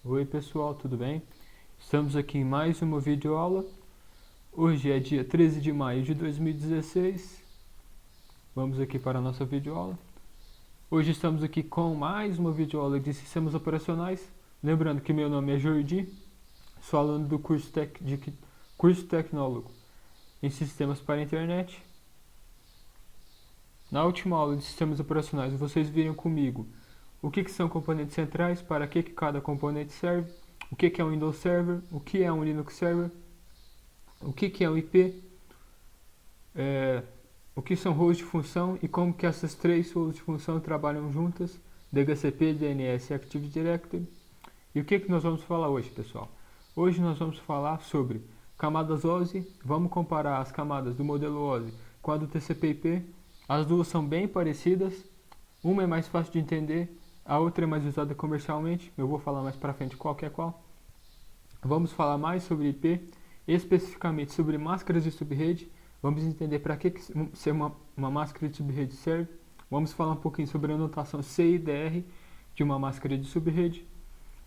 Oi pessoal, tudo bem? Estamos aqui em mais uma videoaula. Hoje é dia 13 de maio de 2016. Vamos aqui para a nossa videoaula. Hoje estamos aqui com mais uma videoaula de sistemas operacionais. Lembrando que meu nome é Jordi, sou aluno do curso tecnólogo em sistemas para a internet. Na última aula de sistemas operacionais, vocês viram comigo o que são componentes centrais, para que cada componente serve, o que é um Windows Server, o que é um Linux Server, o que é um IP, o que são roles de função e como que essas três roles de função trabalham juntas, DHCP, DNS e Active Directory. E o que nós vamos falar hoje, pessoal? Hoje nós vamos falar sobre camadas OSI, vamos comparar as camadas do modelo OSI com a do TCP/IP. As duas são bem parecidas, uma é mais fácil de entender, a outra é mais usada comercialmente, eu vou falar mais para frente qual que é qual. Vamos falar mais sobre IP, especificamente sobre máscaras de subrede, vamos entender para que ser uma máscara de subrede serve, vamos falar um pouquinho sobre a notação CIDR de uma máscara de subrede,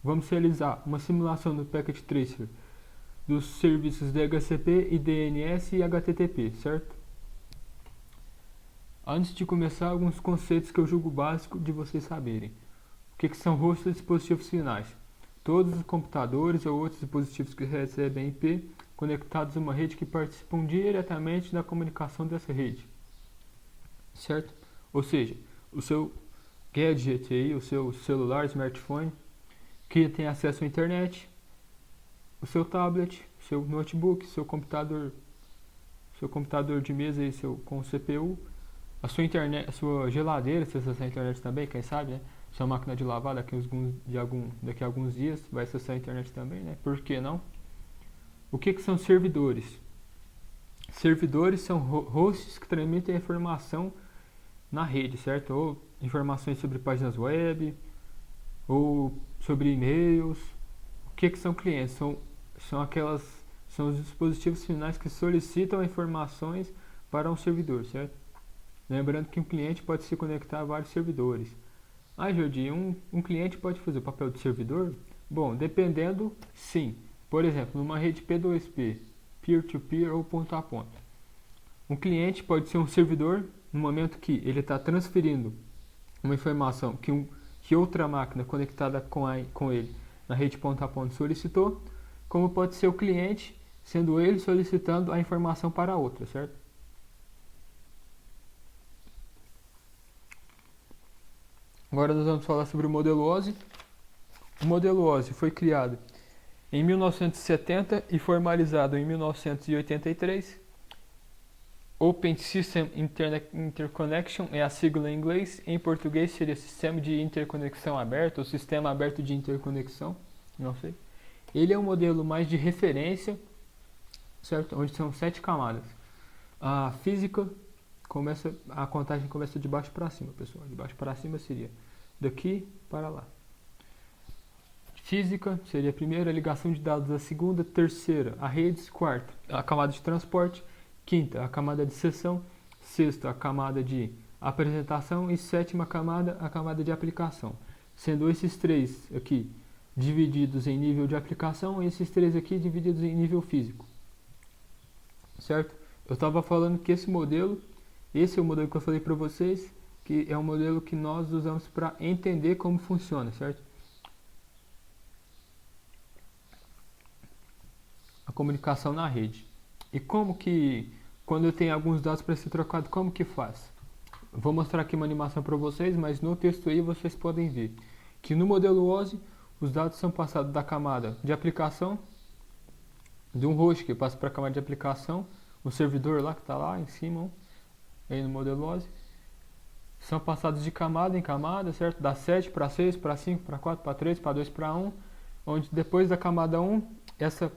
vamos realizar uma simulação do Packet Tracer dos serviços DHCP e DNS e HTTP, certo? Antes de começar, alguns conceitos que eu julgo básico de vocês saberem. O que são hosts e dispositivos finais? Todos os computadores ou outros dispositivos que recebem IP conectados a uma rede que participam diretamente da comunicação dessa rede, certo? Ou seja, o seu gadget aí, o seu celular, smartphone, que tem acesso à internet, o seu tablet, seu notebook, seu computador de mesa aí, com CPU, a sua internet, a sua geladeira, se acessar a internet também, quem sabe, né? Sua máquina de lavar daqui a alguns dias vai acessar a internet também, né? Por que não? O que são servidores? Servidores são hosts que transmitem informação na rede, certo? Ou informações sobre páginas web, ou sobre e-mails. O que são clientes? São os dispositivos finais que solicitam informações para um servidor, certo? Lembrando que um cliente pode se conectar a vários servidores. Ah, Jordi, um cliente pode fazer o papel de servidor? Bom, dependendo, sim. Por exemplo, numa rede P2P, peer-to-peer ou ponto a ponto. Um cliente pode ser um servidor no momento que ele está transferindo uma informação que outra máquina conectada com ele na rede ponto a ponto solicitou, como pode ser o cliente, sendo ele solicitando a informação para a outra, certo? Agora nós vamos falar sobre o modelo OSI. O modelo OSI foi criado em 1970 e formalizado em 1983. Open System Interconnection é a sigla em inglês. Em português seria Sistema de Interconexão Aberto ou Sistema Aberto de Interconexão. Não sei. Ele é um modelo mais de referência, certo? Onde são 7 camadas. A física a contagem começa de baixo para cima, pessoal. De baixo para cima seria daqui para lá. Física seria a primeira, a ligação de dados a segunda, terceira, a redes, quarta, a camada de transporte, quinta, a camada de sessão, sexta, a camada de apresentação e sétima camada, a camada de aplicação. Sendo esses três aqui divididos em nível de aplicação e esses três aqui divididos em nível físico. Certo? Eu estava falando que esse é o modelo que eu falei para vocês, que é um modelo que nós usamos para entender como funciona, certo? A comunicação na rede. E quando eu tenho alguns dados para ser trocado, como que faz? Vou mostrar aqui uma animação para vocês, mas no texto aí vocês podem ver que no modelo OSI, os dados são passados da camada de aplicação, de um host que passa para a camada de aplicação, o servidor lá que está lá em cima, aí no modelo OSI, são passados de camada em camada, certo? Da 7 para 6, para 5, para 4, para 3, para 2, para 1, onde depois da camada 1, essa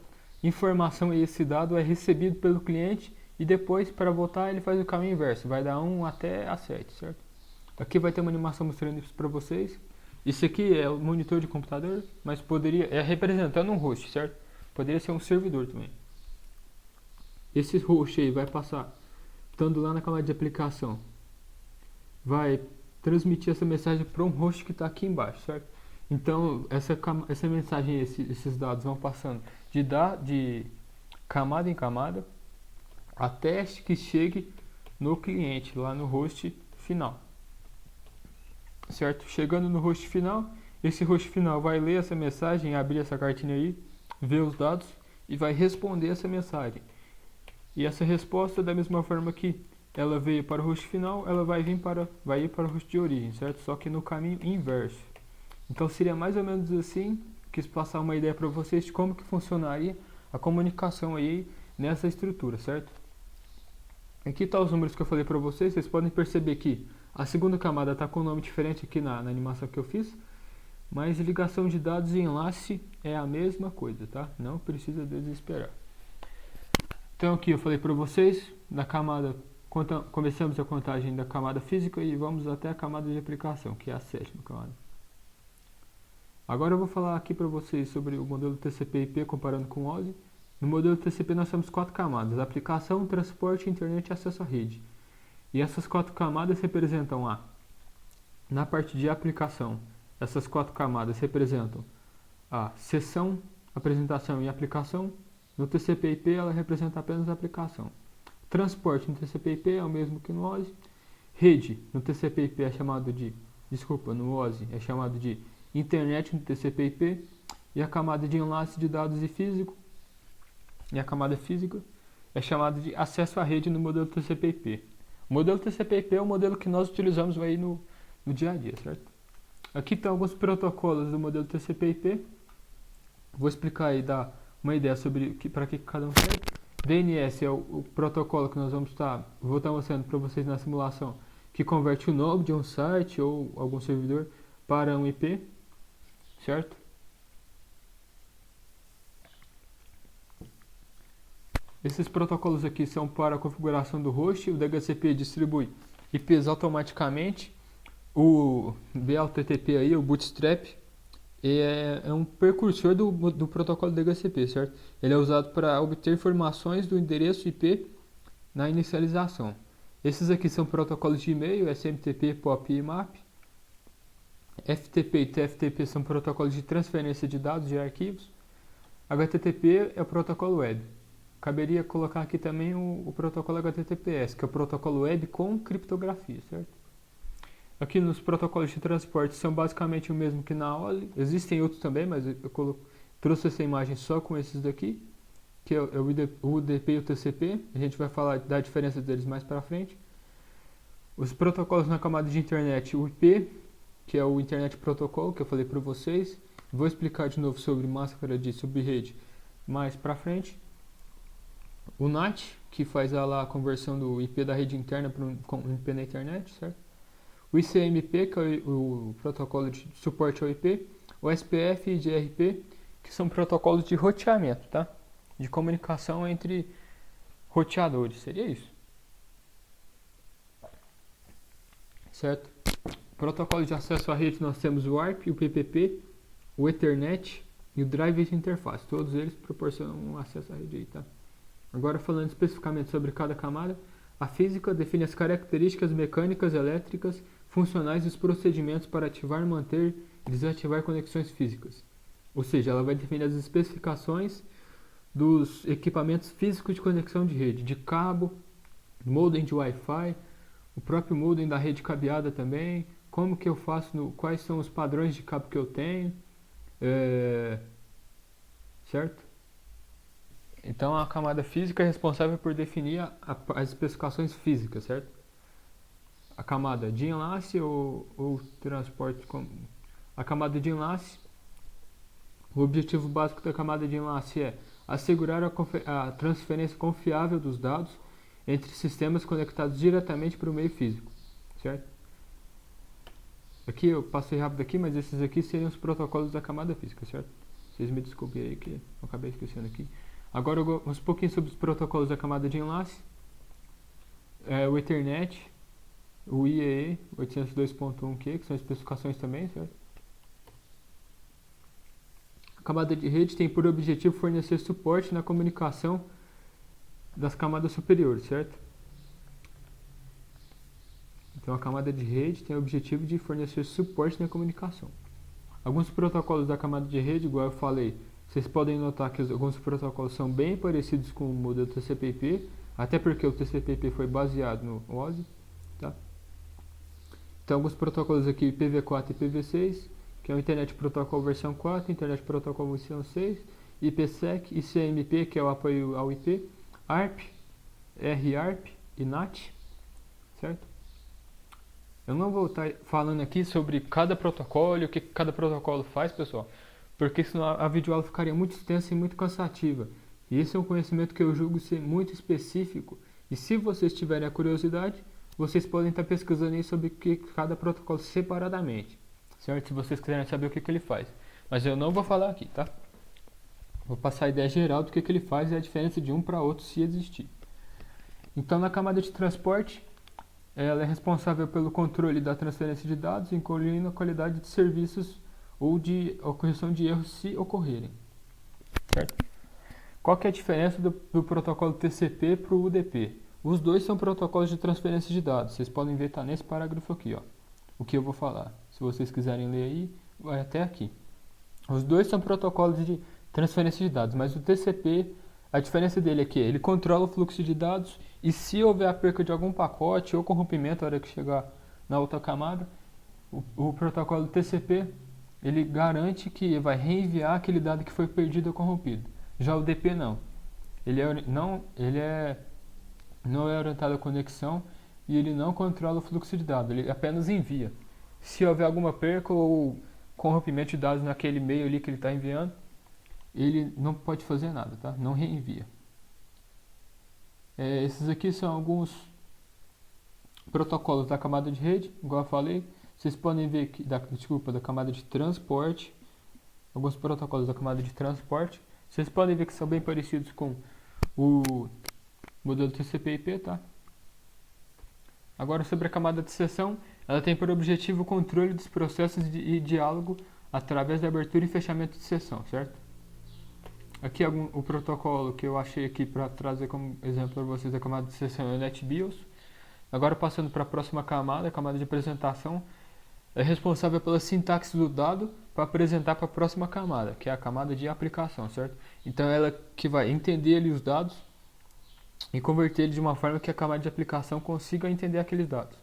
informação e esse dado é recebido pelo cliente e depois, para voltar, ele faz o caminho inverso, vai da 1 até a 7, certo? Aqui vai ter uma animação mostrando isso para vocês. Isso aqui é o monitor de computador, mas é representando um host, certo? Poderia ser um servidor também. Esse host aí vai passar, estando lá na camada de aplicação, vai transmitir essa mensagem para um host que está aqui embaixo, certo? Então, essa mensagem, esses dados vão passando de camada em camada até que chegue no cliente, lá no host final. Certo? Chegando no host final, esse host final vai ler essa mensagem, abrir essa cartinha aí, ver os dados e vai responder essa mensagem. E essa resposta, da mesma forma que ela veio para o host final, ela vai ir para o host de origem, certo? Só que no caminho inverso. Então seria mais ou menos assim, quis passar uma ideia para vocês de como que funcionaria a comunicação aí nessa estrutura, certo? Aqui estão os números que eu falei para vocês, vocês podem perceber que a segunda camada está com um nome diferente aqui na animação que eu fiz, mas ligação de dados e enlace é a mesma coisa, tá? Não precisa desesperar. Então aqui eu falei para vocês, na camada, começamos a contagem da camada física e vamos até a camada de aplicação, que é a sétima camada. Agora eu vou falar aqui para vocês sobre o modelo TCP/IP comparando com o OSI. No modelo TCP nós temos 4 camadas: aplicação, transporte, internet e acesso à rede. E essas 4 camadas representam na parte de aplicação, essas 4 camadas representam a sessão, apresentação e aplicação. No TCP/IP ela representa apenas a aplicação. Transporte no TCP/IP é o mesmo que no OSI. Rede no TCP/IP é chamado de, no OSI é chamado de internet no TCP/IP. E a camada de enlace de dados e a camada física é chamada de acesso à rede no modelo TCP/IP. O modelo TCP/IP é o modelo que nós utilizamos aí no dia a dia, certo? Aqui estão alguns protocolos do modelo TCP/IP. Vou explicar aí, dar uma ideia sobre para que cada um serve. DNS é o protocolo que nós vou estar mostrando para vocês na simulação, que converte o nome de um site ou algum servidor para um IP, certo? Esses protocolos aqui são para a configuração do host. O DHCP distribui IPs automaticamente. O BLTTP aí, o Bootstrap, é um precursor do protocolo DHCP, certo? Ele é usado para obter informações do endereço IP na inicialização. Esses aqui são protocolos de e-mail, SMTP, POP e IMAP. FTP e TFTP são protocolos de transferência de dados de arquivos. HTTP é o protocolo web. Caberia colocar aqui também o protocolo HTTPS, que é o protocolo web com criptografia, certo? Aqui nos protocolos de transporte são basicamente o mesmo que na OSI. Existem outros também, mas eu trouxe essa imagem só com esses daqui, que é o UDP e o TCP. A gente vai falar da diferença deles mais para frente. Os protocolos na camada de internet, o IP, que é o Internet Protocol, que eu falei para vocês. Vou explicar de novo sobre máscara de subrede mais para frente. O NAT, que faz a conversão do IP da rede interna para um IP na internet, certo? O ICMP, que é o protocolo de suporte ao IP. O SPF e GRP, que são protocolos de roteamento, tá? De comunicação entre roteadores, seria isso. Certo? Protocolo de acesso à rede nós temos o ARP, o PPP, o Ethernet e o Drive Interface. Todos eles proporcionam um acesso à rede aí, tá? Agora falando especificamente sobre cada camada, a física define as características mecânicas, elétricas, funcionais e os procedimentos para ativar, manter e desativar conexões físicas. Ou seja, ela vai definir as especificações dos equipamentos físicos de conexão de rede, de cabo, modem de Wi-Fi, o próprio modem da rede cabeada também, como que eu faço, quais são os padrões de cabo que eu tenho, certo? Então a camada física é responsável por definir as especificações físicas, certo? A camada de enlace ou transporte, a camada de enlace, o objetivo básico da camada de enlace é assegurar a transferência confiável dos dados entre sistemas conectados diretamente para o meio físico, certo? Aqui eu passei rápido aqui, mas esses aqui seriam os protocolos da camada física, certo? Vocês me desculpem aí que eu acabei esquecendo aqui. Agora um pouquinho sobre os protocolos da camada de enlace. O Ethernet, o IEE 802.1q, que são especificações também, certo? A camada de rede tem por objetivo fornecer suporte na comunicação das camadas superiores, certo? Então a camada de rede tem o objetivo de fornecer suporte na comunicação. Alguns protocolos da camada de rede, igual eu falei, vocês podem notar que alguns protocolos são bem parecidos com o modelo TCP/IP, até porque o TCP/IP foi baseado no OSI, tá? Então, alguns protocolos aqui, IPv4 e IPv6, que é o Internet Protocol versão 4, Internet Protocol versão 6, IPsec, ICMP, que é o apoio ao IP, ARP, RARP e NAT, certo? Eu não vou estar falando aqui sobre cada protocolo e o que cada protocolo faz, pessoal, porque senão a videoaula ficaria muito extensa e muito cansativa. E esse é um conhecimento que eu julgo ser muito específico. E se vocês tiverem a curiosidade, vocês podem estar pesquisando aí sobre cada protocolo separadamente, certo? Se vocês quiserem saber o que ele faz. Mas eu não vou falar aqui, tá? Vou passar a ideia geral do que ele faz e a diferença de um para outro, se existir. Então, na camada de transporte, ela é responsável pelo controle da transferência de dados, incluindo a qualidade de serviços ou de correção de erros se ocorrerem. Certo? Qual que é a diferença do protocolo TCP para o UDP? Os dois são protocolos de transferência de dados. Vocês podem ver, tá nesse parágrafo aqui, ó, o que eu vou falar. Se vocês quiserem ler aí, vai até aqui. Os dois são protocolos de transferência de dados, mas o TCP, a diferença dele é que ele controla o fluxo de dados e se houver a perca de algum pacote ou corrompimento na hora que chegar na outra camada, o protocolo TCP, ele garante que vai reenviar aquele dado que foi perdido ou corrompido. Já o DP não. Ele não é orientado à conexão e ele não controla o fluxo de dados, ele apenas envia. Se houver alguma perca ou corrompimento de dados naquele meio ali que ele está enviando, ele não pode fazer nada, tá? Não reenvia. Esses aqui são alguns protocolos da camada de rede, igual eu falei. Vocês podem ver aqui, da camada de transporte, alguns protocolos da camada de transporte. Vocês podem ver que são bem parecidos com o modelo TCP/IP, tá? Agora, sobre a camada de sessão, ela tem por objetivo o controle dos processos e diálogo através da abertura e fechamento de sessão, certo? Aqui o protocolo que eu achei aqui para trazer como exemplo para vocês da camada de sessão é o NetBIOS. Agora, passando para a próxima camada, a camada de apresentação, é responsável pela sintaxe do dado para apresentar para a próxima camada, que é a camada de aplicação, certo? Então, ela que vai entender ali os dados e converter ele de uma forma que a camada de aplicação consiga entender aqueles dados.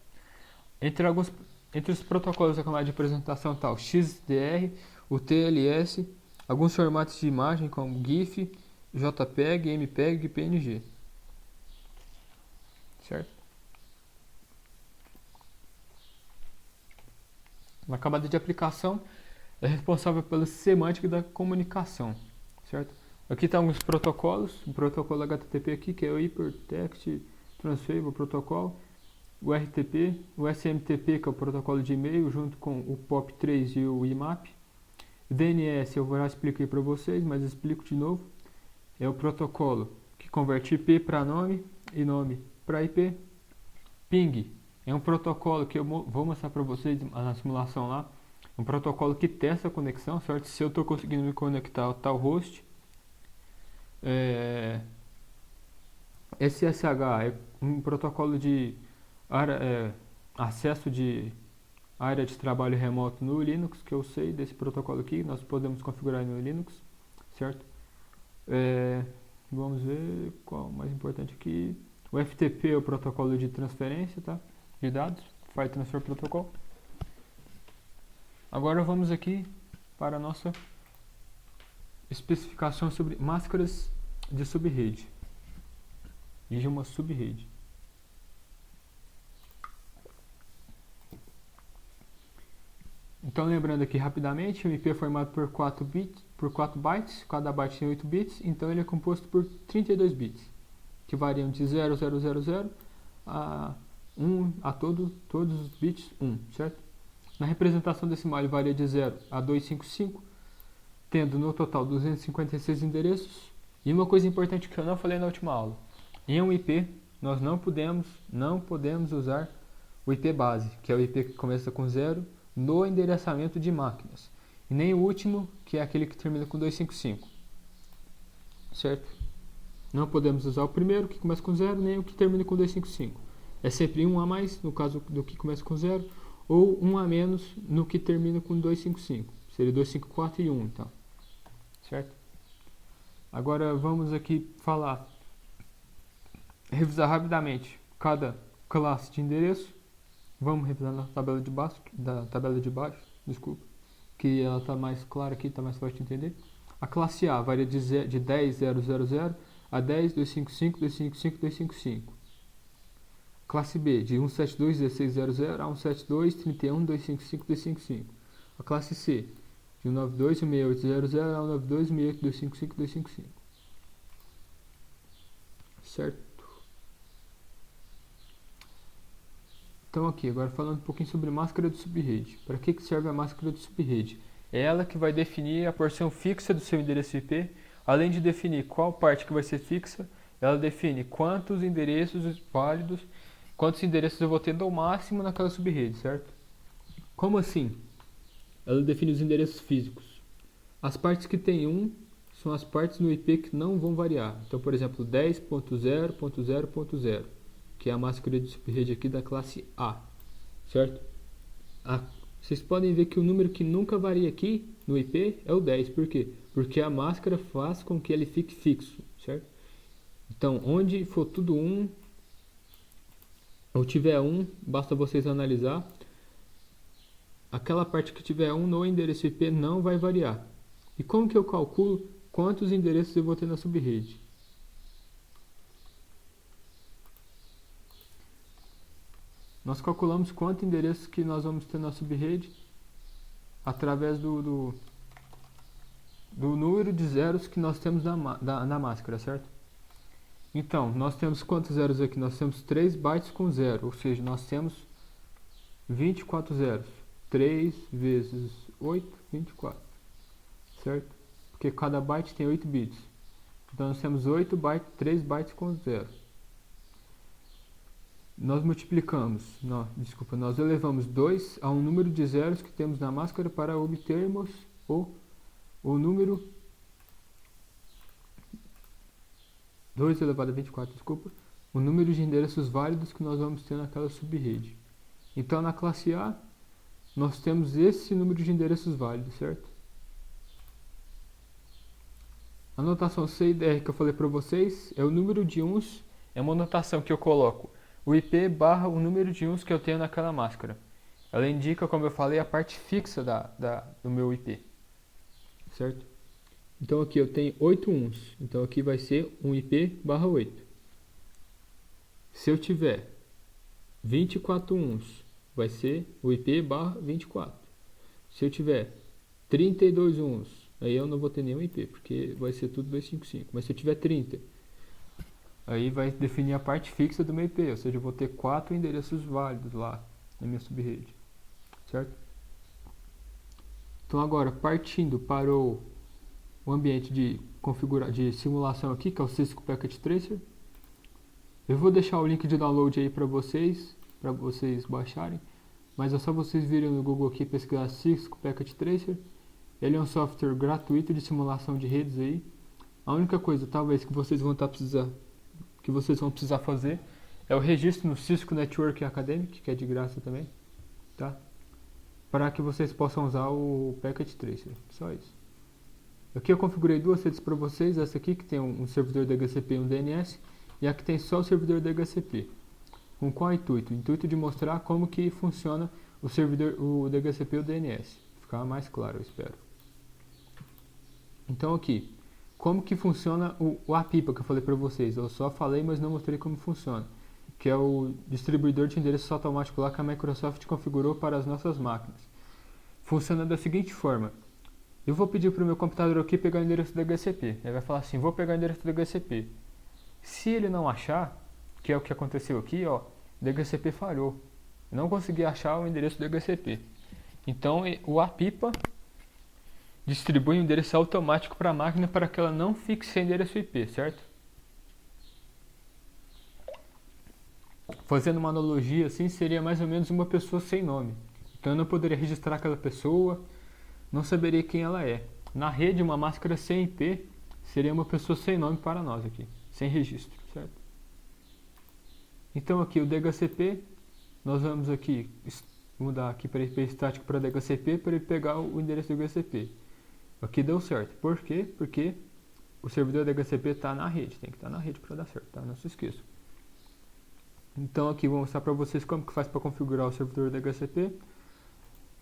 Entre os protocolos da camada de apresentação está o XDR, o TLS, alguns formatos de imagem como GIF, JPEG, MPEG e PNG. Certo? Na camada de aplicação é responsável pela semântica da comunicação. Certo? Aqui estão alguns protocolos, o protocolo HTTP aqui, que é o Hypertext Transfer Protocol, o RTP, o SMTP, que é o protocolo de e-mail, junto com o POP3 e o IMAP. O DNS eu já expliquei para vocês, mas explico de novo. É o protocolo que converte IP para nome e nome para IP. Ping é um protocolo que eu vou mostrar para vocês na simulação lá. É um protocolo que testa a conexão, certo? Se eu estou conseguindo me conectar ao tal host. SSH é um protocolo de acesso de área de trabalho remoto no Linux, que eu sei desse protocolo aqui, nós podemos configurar no Linux, certo? Vamos ver qual é o mais importante aqui. O FTP é o protocolo de transferência, tá? De dados, File Transfer Protocol. Agora vamos aqui para a nossa especificação sobre máscaras de subrede e de uma subrede. Então, lembrando aqui rapidamente, o IP é formado por 4 bytes, cada byte tem 8 bits, então ele é composto por 32 bits, que variam de 0000 a 1 a todos os bits 1, certo? Na representação decimal ele varia de 0 a 255, tendo no total 256 endereços. E uma coisa importante que eu não falei na última aula, em um IP nós não podemos usar o IP base, que é o IP que começa com 0, no endereçamento de máquinas, e nem o último, que é aquele que termina com 255, certo? Não podemos usar o primeiro, que começa com 0, nem o que termina com 255. É sempre um a mais, no caso do que começa com 0, ou um a menos no que termina com 255, Seria 254 e 1, então. Certo? Agora vamos aqui revisar rapidamente cada classe de endereço. Vamos revisar na tabela de baixo, desculpa, que ela está mais clara aqui, está mais fácil de entender. A classe A varia de 10.000 a 10.255.255.255. Classe B de 172.16.00 a 172.31.255.255. A classe C de 192.168.00 a 192.168.255.255. Certo? Então aqui, agora falando um pouquinho sobre máscara de subrede. Para que serve a máscara de subrede? É ela que vai definir a porção fixa do seu endereço IP. Além de definir qual parte que vai ser fixa, ela define quantos endereços válidos, quantos endereços eu vou ter no máximo naquela subrede, certo? Como assim? Ela define os endereços físicos. As partes que tem 1 são as partes no IP que não vão variar. Então, por exemplo, 10.0.0.0, que é a máscara de subrede aqui da classe A, certo? Vocês podem ver que o número que nunca varia aqui no IP é o 10. Por quê? Porque a máscara faz com que ele fique fixo, certo? Então, onde for tudo 1, ou tiver 1, basta vocês analisar. Aquela parte que tiver 1 no endereço IP não vai variar. E como que eu calculo quantos endereços eu vou ter na subrede? Nós calculamos quantos endereços que nós vamos ter na subrede através do número de zeros que nós temos na máscara, certo? Então, nós temos quantos zeros aqui? Nós temos 3 bytes com 0, ou seja, nós temos 24 zeros. 3 vezes 8, 24, certo? Porque cada byte tem 8 bits. Então, nós temos 8 bytes, 3 bytes com 0. Nós multiplicamos, nós elevamos 2 a um número de zeros que temos na máscara para obtermos o número 2 elevado a 24, desculpa, o número de endereços válidos que nós vamos ter naquela subrede. Então, na classe A, nós temos esse número de endereços válidos, certo? A notação C e DR que eu falei para vocês é o número de uns, é uma notação que eu coloco o IP barra o número de uns que eu tenho naquela máscara. Ela indica, como eu falei, a parte fixa do meu IP, certo? Então aqui eu tenho 8 uns, então aqui vai ser um IP barra 8. Se eu tiver 24 uns, vai ser o IP barra 24. Se eu tiver 32 uns, aí eu não vou ter nenhum IP, porque vai ser tudo 255. Mas se eu tiver 30, aí vai definir a parte fixa do meu IP, ou seja, eu vou ter 4 endereços válidos lá na minha subrede, certo? Então agora, partindo para o ambiente de simulação aqui, que é o Cisco Packet Tracer, eu vou deixar o link de download aí para vocês baixarem, mas é só vocês virem no Google aqui e pesquisar Cisco Packet Tracer. Ele é um software gratuito de simulação de redes aí. A única coisa, talvez, que vocês vão precisar fazer é o registro no Cisco Network Academic, que é de graça também, tá? Para que vocês possam usar o Packet Tracer, só isso. Aqui eu configurei duas redes para vocês, essa aqui que tem um servidor DHCP e um DNS, e a que tem só o servidor DHCP. Com qual intuito? O intuito de mostrar como que funciona o servidor, o DHCP e o DNS. Ficar mais claro, eu espero. Então aqui, como que funciona o APIPA que eu falei para vocês? Eu só falei, mas não mostrei como funciona. Que é o distribuidor de endereços automático lá que a Microsoft configurou para as nossas máquinas. Funciona da seguinte forma. Eu vou pedir para o meu computador aqui pegar o endereço do DHCP. Ele vai falar assim, vou pegar o endereço do DHCP. Se ele não achar, que é o que aconteceu aqui, ó, o DHCP falhou. Eu não consegui achar o endereço do DHCP. Então o APIPA distribui um endereço automático para a máquina para que ela não fique sem endereço IP, certo? Fazendo uma analogia assim, seria mais ou menos uma pessoa sem nome. Então eu não poderia registrar aquela pessoa, não saberia quem ela é. Na rede, uma máscara sem IP seria uma pessoa sem nome para nós aqui, sem registro, certo? Então aqui o DHCP, nós vamos aqui Vou mudar aqui para IP estático para DHCP para ele pegar o endereço do DHCP. Aqui deu certo. Por quê? Porque o servidor DHCP está na rede. Tem que estar na rede para dar certo, tá? Não se esqueça. Então aqui vou mostrar para vocês como que faz para configurar o servidor DHCP.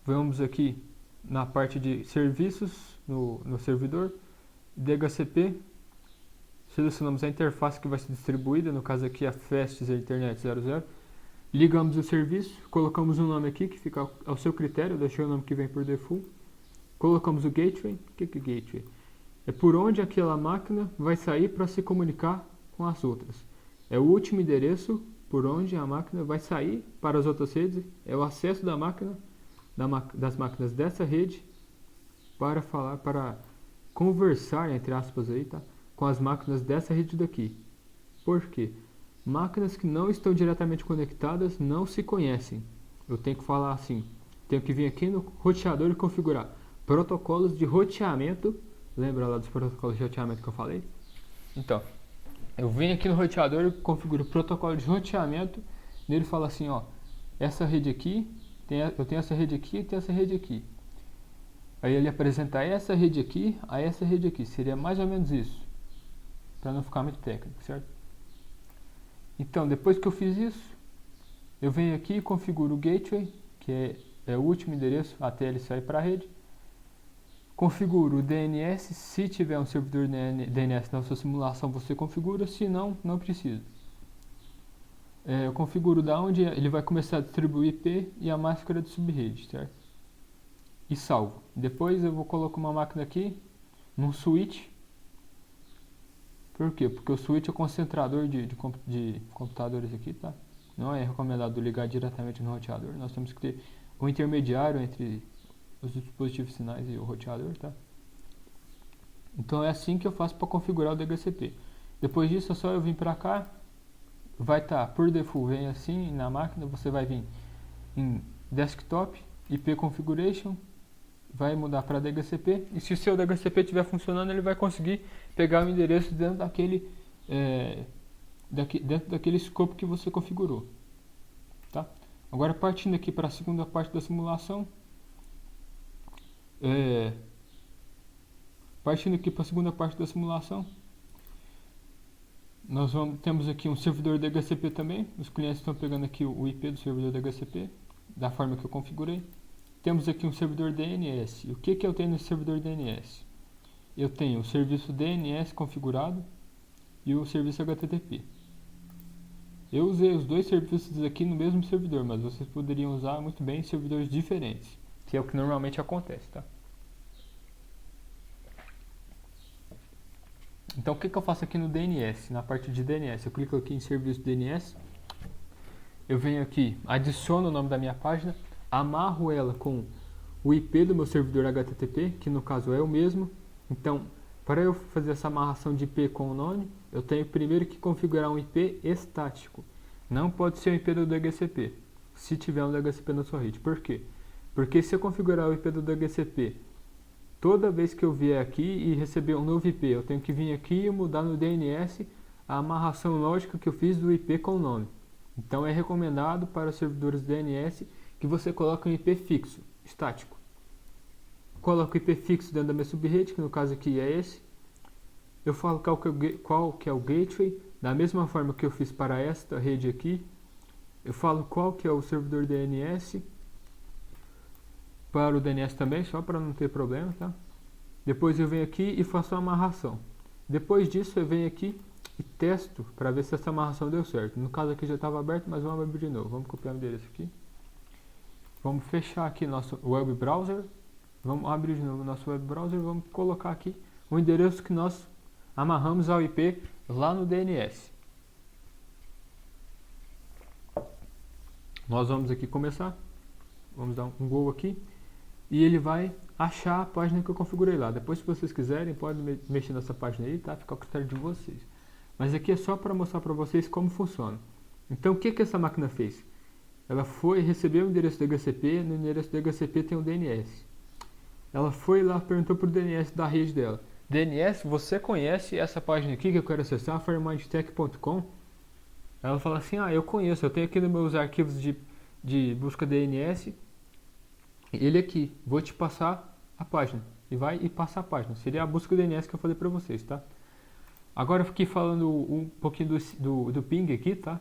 Vamos aqui na parte de serviços no servidor. DHCP. Selecionamos a interface que vai ser distribuída. No caso aqui a Fast Ethernet 00. Ligamos o serviço, colocamos um nome aqui que fica ao seu critério, eu deixei o nome que vem por default. Colocamos o gateway. O que é gateway? É por onde aquela máquina vai sair para se comunicar com as outras. É o último endereço por onde a máquina vai sair para as outras redes. É o acesso da máquina, das máquinas dessa rede para conversar, entre aspas, aí, tá? Com as máquinas dessa rede daqui. Por quê? Máquinas que não estão diretamente conectadas não se conhecem. Eu tenho que falar assim. Tenho que vir aqui no roteador e configurar protocolos de roteamento. Lembra lá dos protocolos de roteamento que eu falei? Então, eu venho aqui no roteador e configuro o protocolo de roteamento. Nele fala assim, ó, essa rede aqui, eu tenho essa rede aqui e tenho essa rede aqui. Aí ele apresenta essa rede aqui a essa rede aqui. Seria mais ou menos isso. Para não ficar muito técnico, certo? Então, depois que eu fiz isso, eu venho aqui e configuro o gateway, que é o último endereço até ele sair para a rede. Configuro o DNS, se tiver um servidor DNS na sua simulação, você configura, se não, não precisa. Eu configuro da onde ele vai começar a distribuir IP e a máscara de subrede, certo? E salvo. Depois eu vou colocar uma máquina aqui, num switch. Por quê? Porque o switch é o concentrador de computadores aqui, tá? Não é recomendado ligar diretamente no roteador. Nós temos que ter um intermediário entre os dispositivos sinais e o roteador, tá? Então é assim que eu faço para configurar o DHCP. Depois disso é só eu vir para cá. Vai estar por default, vem assim na máquina. Você vai vir em desktop, IP configuration. Vai mudar para DHCP, e se o seu DHCP estiver funcionando, ele vai conseguir pegar o endereço dentro daquele escopo que você configurou, tá? Agora partindo aqui para a segunda parte da simulação, temos aqui um servidor DHCP também. Os clientes estão pegando aqui o IP do servidor DHCP da forma que eu configurei. Temos aqui um servidor DNS. O que eu tenho nesse servidor DNS? Eu tenho o serviço DNS configurado e o serviço HTTP. Eu usei os dois serviços aqui no mesmo servidor, mas vocês poderiam usar muito bem servidores diferentes, que é o que normalmente acontece, tá? Então o que eu faço aqui no DNS, na parte de DNS? Eu clico aqui em serviço DNS, eu venho aqui, adiciono o nome da minha página, amarro ela com o IP do meu servidor HTTP, que no caso é o mesmo. Então, para eu fazer essa amarração de IP com o nome, eu tenho primeiro que configurar um IP estático. Não pode ser o IP do DHCP, se tiver um DHCP na sua rede. Por quê? Porque se eu configurar o IP do DHCP, toda vez que eu vier aqui e receber um novo IP, eu tenho que vir aqui e mudar no DNS a amarração lógica que eu fiz do IP com o nome. Então é recomendado para os servidores DNS que você coloca um IP fixo, estático. Coloco o IP fixo dentro da minha subrede, que no caso aqui é esse. Eu falo qual que é o gateway, da mesma forma que eu fiz para esta rede aqui. Eu falo qual que é o servidor DNS, para o DNS também, só para não ter problema, tá? Depois eu venho aqui e faço a amarração. Depois disso eu venho aqui e testo para ver se essa amarração deu certo. No caso aqui já estava aberto, mas vamos abrir de novo. Vamos copiar o endereço aqui. Vamos fechar aqui nosso web browser. Vamos abrir de novo o nosso web browser. Vamos colocar aqui o endereço que nós amarramos ao IP lá no DNS. Nós vamos aqui começar. Vamos dar um go aqui. E ele vai achar a página que eu configurei lá. Depois, se vocês quiserem, podem mexer nessa página aí, tá? Fica ao critério de vocês. Mas aqui é só para mostrar para vocês como funciona. Então, o que essa máquina fez? Ela foi receber o endereço do DHCP, no endereço do DHCP tem o DNS. Ela foi lá, perguntou para o DNS da rede dela. DNS, você conhece essa página aqui que eu quero acessar, firemindtech.com? Ela fala assim, eu conheço, eu tenho aqui nos meus arquivos de busca DNS, ele aqui, vou te passar a página, e vai e passa a página, seria a busca DNS que eu falei para vocês, tá? Agora eu fiquei falando um pouquinho do ping aqui, tá?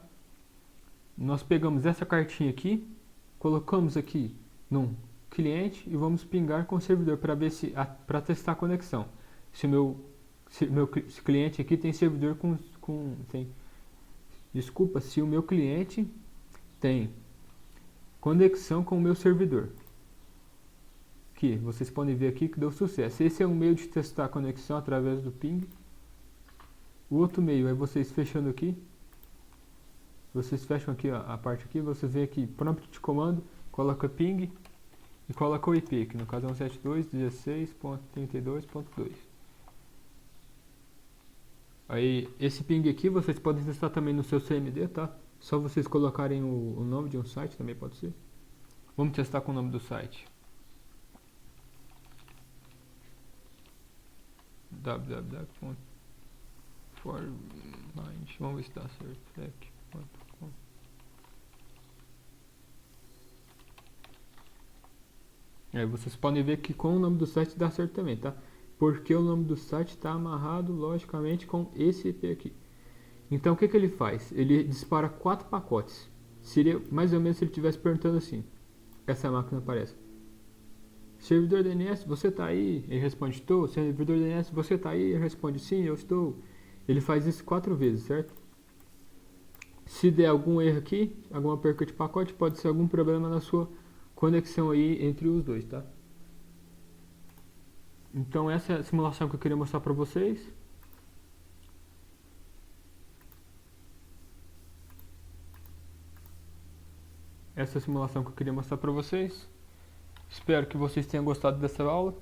Nós pegamos essa cartinha aqui, colocamos aqui num cliente e vamos pingar com o servidor para ver se para testar a conexão. Se o meu cliente aqui tem servidor se o meu cliente tem conexão com o meu servidor. Aqui, vocês podem ver aqui que deu sucesso. Esse é um meio de testar a conexão através do ping. O outro meio é vocês fechando aqui. Vocês fecham aqui a parte aqui, você vê aqui prompt de comando, coloca ping e coloca o IP, que no caso é 172.16.32.2. Aí esse ping aqui vocês podem testar também no seu CMD, tá? Só vocês colocarem o nome de um site, também pode ser. Vamos testar com o nome do site. www.formind, vamos ver se dá certo. Aí vocês podem ver que com o nome do site dá certo também, tá? Porque o nome do site está amarrado logicamente com esse IP aqui. Então o que ele faz? Ele dispara 4 pacotes. Seria mais ou menos se ele estivesse perguntando assim. Essa máquina aparece: servidor DNS, você está aí? Ele responde: estou. Servidor DNS, você está aí? Ele responde: sim, eu estou. Ele faz isso 4 vezes, certo? Se der algum erro aqui, alguma perca de pacote, pode ser algum problema na sua conexão aí entre os dois, tá? Então essa é a simulação que eu queria mostrar para vocês. Essa é a simulação que eu queria mostrar para vocês. Espero que vocês tenham gostado dessa aula.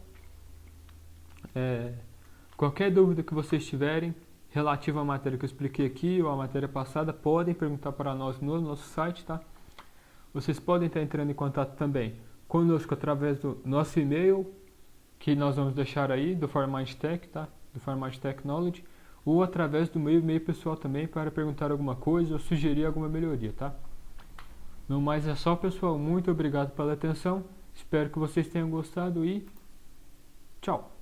Qualquer dúvida que vocês tiverem relativa à matéria que eu expliquei aqui ou à matéria passada, podem perguntar para nós no nosso site, tá? Vocês podem estar entrando em contato também conosco através do nosso e-mail, que nós vamos deixar aí, do Formind Tech, tá? Do Formind Technology, ou através do meu e-mail pessoal também para perguntar alguma coisa ou sugerir alguma melhoria, tá? No mais é só, pessoal. Muito obrigado pela atenção. Espero que vocês tenham gostado e tchau!